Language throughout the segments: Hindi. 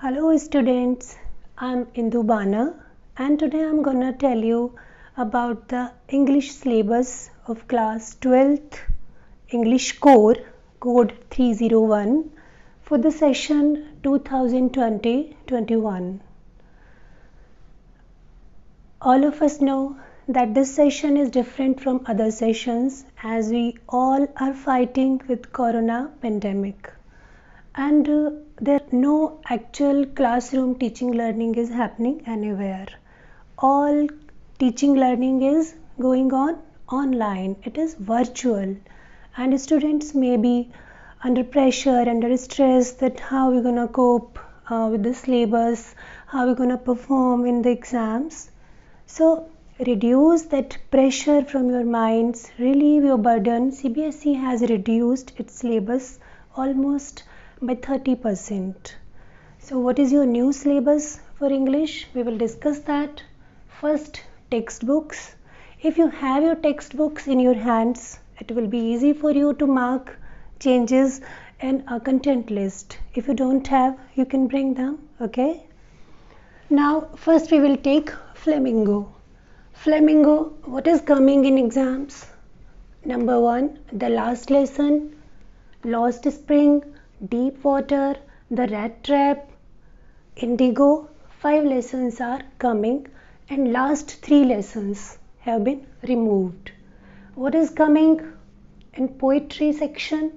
Hello students, I'm Indu Bana and today I'm gonna tell you about the English syllabus of class 12th English Core code 301 for the session 2020-21. All of us know that this session is different from other sessions as we all are fighting with corona pandemic. And there no actual classroom teaching learning is happening anywhere. All teaching learning is going on online. It is virtual and students may be under pressure, under stress that how we're gonna cope with the syllabus, how we're gonna perform in the exams. So reduce that pressure from your minds, relieve your burden. CBSE has reduced its syllabus almost by 30%. So what is your new syllabus for English? We will discuss that. First, textbooks. If you have your textbooks in your hands, it will be easy for you to mark changes in a content list. If you don't have, you can bring them, okay? Now, first we will take Flamingo. Flamingo, what is coming in exams? Number 1, the last lesson, Lost Spring, Deep Water, The Rat Trap, Indigo. 5 lessons are coming and last 3 lessons have been removed. What is coming in poetry section?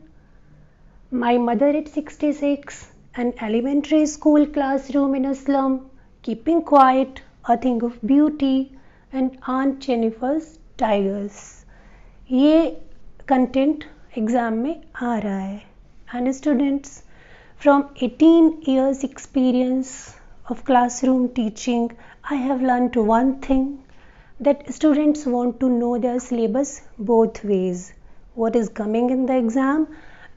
My Mother at 66, An Elementary School Classroom in a Slum, Keeping Quiet, A Thing of Beauty and Aunt Jennifer's Tigers. ये कंटेंट एग्ज़ाम में आ रहा है. And students, from 18 years experience of classroom teaching, I have learned one thing, that students want to know their syllabus both ways. What is coming in the exam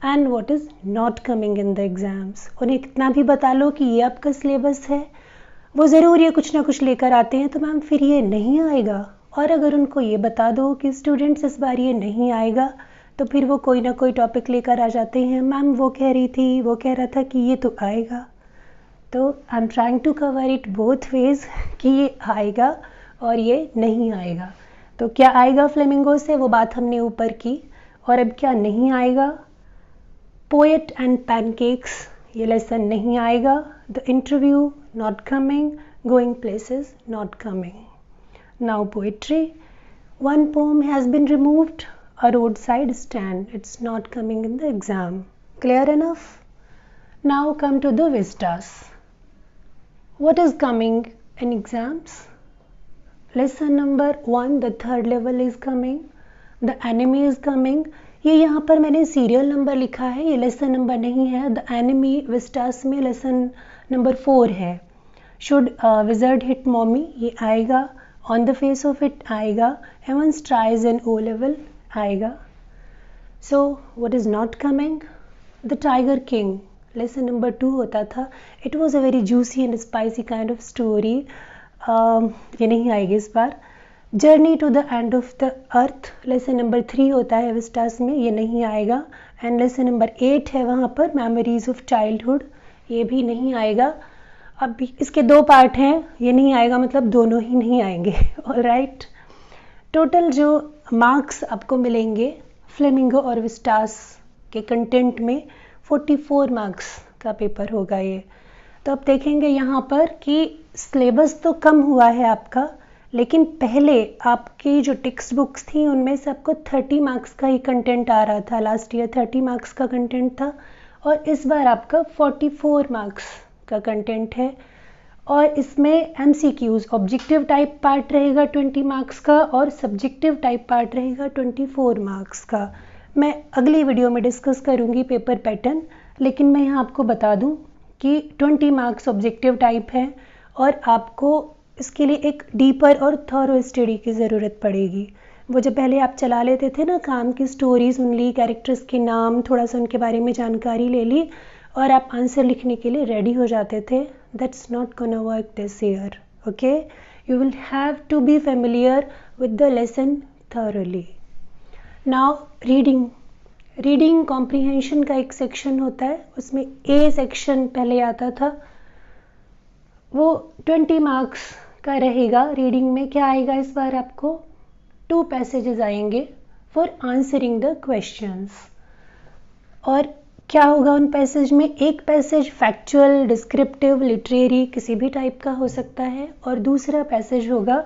and what is not coming in the exams. उन्हें कितना भी बता लो कि ये आपका syllabus है, वो ज़रूर ये कुछ ना कुछ लेकर आते हैं तो मैम फिर ये नहीं आएगा. और अगर उनको ये बता दो कि स्टूडेंट्स इस बार ये नहीं आएगा तो फिर वो कोई ना कोई टॉपिक लेकर आ जाते हैं. मैम वो कह रही थी, वो कह रहा था कि ये तो आएगा. तो I am trying to cover it both ways कि ये आएगा और ये नहीं आएगा. तो क्या आएगा फ्लेमिंगो से, वो बात हमने ऊपर की. और अब क्या नहीं आएगा? पोएट एंड पैनकेक्स, ये लेसन नहीं आएगा. The interview not coming, going places not coming. Now poetry, one poem has been removed, a roadside stand, it's not coming in the exam. Clear enough? Now come to the vistas. What is coming in exams? Lesson number 1, the third level is coming. The enemy is coming. ये यहाँ पर मैंने सीरियल नंबर लिखा है, ये लेसन नंबर नहीं है. द एनिमी विस्टास में लेसन नंबर 4 है. शुड विजर्ड हिट मॉमी, ये आएगा. On the face of it आएगा. Evans tries an O level आएगा. So what is not coming? The tiger king, lesson number 2 होता था. It was a very juicy and spicy kind of story. ये नहीं आएगी इस बार. Journey to the end of the earth, lesson number 3 होता है विस्टास में, ये नहीं आएगा. एंड लेसन नंबर 8 है वहाँ पर, मेमोरीज ऑफ चाइल्डहुड, ये भी नहीं आएगा. अब इसके 2 पार्ट हैं, ये नहीं आएगा मतलब दोनों ही नहीं आएंगे. ऑलराइट, टोटल जो मार्क्स आपको मिलेंगे फ्लेमिंगो और विस्टास के कंटेंट में 44 मार्क्स का पेपर होगा ये. तो अब देखेंगे यहाँ पर कि सिलेबस तो कम हुआ है आपका, लेकिन पहले आपकी जो टेक्स्ट बुक्स थी उनमें से आपको 30 मार्क्स का ही कंटेंट आ रहा था. लास्ट ईयर 30 मार्क्स का कंटेंट था और इस बार आपका 44 मार्क्स का कंटेंट है. और इसमें MCQs, ऑब्जेक्टिव टाइप पार्ट रहेगा 20 मार्क्स का और सब्जेक्टिव टाइप पार्ट रहेगा 24 मार्क्स का. मैं अगली वीडियो में डिस्कस करूंगी पेपर पैटर्न, लेकिन मैं यहाँ आपको बता दूं कि 20 मार्क्स ऑब्जेक्टिव टाइप है और आपको इसके लिए एक डीपर और थॉरो स्टडी की ज़रूरत पड़ेगी. वो जो पहले आप चला लेते थे ना, काम की स्टोरी सुन ली, कैरेक्टर्स के नाम, थोड़ा सा उनके बारे में जानकारी ले ली और आप आंसर लिखने के लिए रेडी हो जाते थे. That's not gonna work this year. Okay, you will have to be familiar with the lesson thoroughly. Now reading comprehension का एक सेक्शन होता है, उसमें ए सेक्शन पहले आता था. वो 20 मार्क्स का रहेगा। रीडिंग में क्या आएगा इस बार आपको 2 पैसेजेस आएंगे फॉर आंसरिंग द क्वेश्चंस। और क्या होगा उन पैसेज में, एक पैसेज फैक्चुअल, डिस्क्रिप्टिव, लिटरेरी किसी भी टाइप का हो सकता है, और दूसरा पैसेज होगा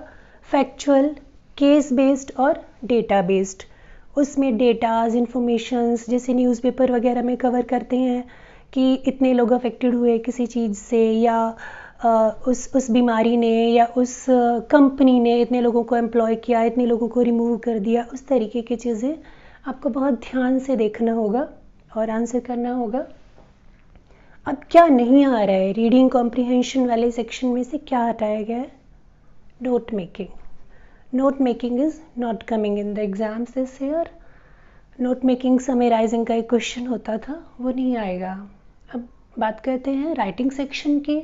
फैक्चुअल, केस बेस्ड और डेटा बेस्ड। उसमें डेटाज, इंफॉर्मेशंस जैसे न्यूज़पेपर वगैरह में कवर करते हैं कि इतने लोग अफेक्टेड हुए किसी चीज़ से, या उस बीमारी ने या उस कंपनी ने इतने लोगों को एम्प्लॉय किया, इतने लोगों को रिमूव कर दिया। उस तरीके की चीज़ें आपको बहुत ध्यान से देखना होगा और आंसर करना होगा। अब क्या नहीं आ रहा है, रीडिंग कॉम्प्रिहेंशन वाले सेक्शन में से क्या हटाया गया है? Note making. Note making is not coming in the exams this year. Note making summarising का एक क्वेश्चन होता था, वो नहीं आएगा। अब बात करते हैं राइटिंग सेक्शन की।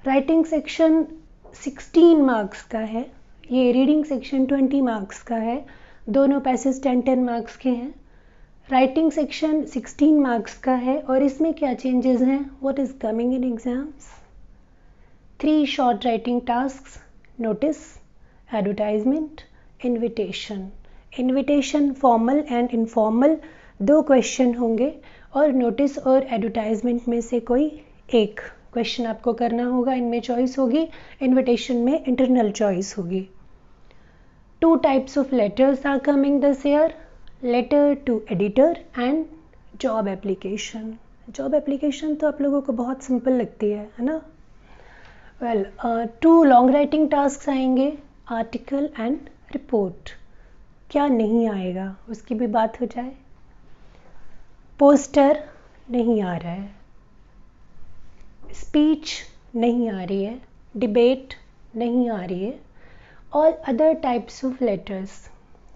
राइटिंग सेक्शन 16 मार्क्स का है, ये रीडिंग सेक्शन 20 मार्क्स का है। दोनों पैसेज 10-10 मार्क्स के हैं। राइटिंग सेक्शन 16 मार्क्स का है और इसमें क्या चेंजेस हैं? What is coming in exams? 3 short writing tasks, notice, advertisement, invitation. Invitation formal and informal 2 question होंगे, और नोटिस और एडवर्टाइजमेंट में से कोई एक क्वेश्चन आपको करना होगा। इनमें चॉइस होगी, इनविटेशन में इंटरनल चॉइस होगी। 2 types of letters are coming this year, letter to editor and job application. Job application तो आप लोगों को बहुत सिंपल लगती है ना? वेल, 2 लॉन्ग राइटिंग टास्क आएंगे, आर्टिकल एंड रिपोर्ट। क्या नहीं आएगा उसकी भी बात हो जाए। पोस्टर नहीं आ रहा है, स्पीच नहीं आ रही है, डिबेट नहीं आ रही है। All other types of letters,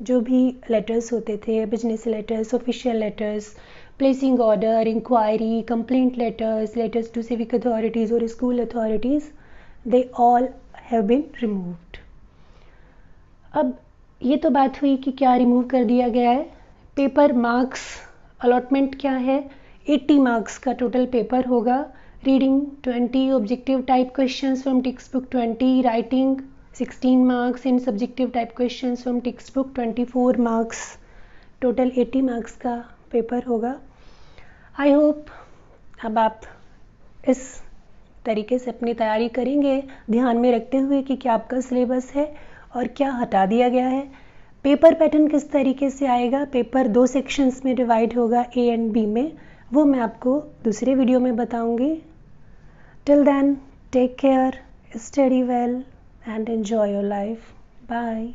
जो भी लेटर्स होते थे, business letters, official letters, placing order, enquiry, complaint letters, letters to civic authorities और school authorities, they all have been removed. अब ये तो बात हुई कि क्या रिमूव कर दिया गया है। पेपर मार्क्स अलॉटमेंट क्या है? 80 मार्क्स का टोटल पेपर होगा। Reading 20, objective type questions from text book 20, writing 16 marks in subjective type questions from text book 24 marks, total 80 marks का पेपर होगा। आई होप अब आप इस तरीके से अपनी तैयारी करेंगे, ध्यान में रखते हुए कि क्या आपका सिलेबस है और क्या हटा दिया गया है। पेपर पैटर्न किस तरीके से आएगा, पेपर 2 सेक्शंस में डिवाइड होगा, ए एंड बी में, वो मैं आपको दूसरे वीडियो में बताऊंगी। Till then, take care, study well and enjoy your life. Bye.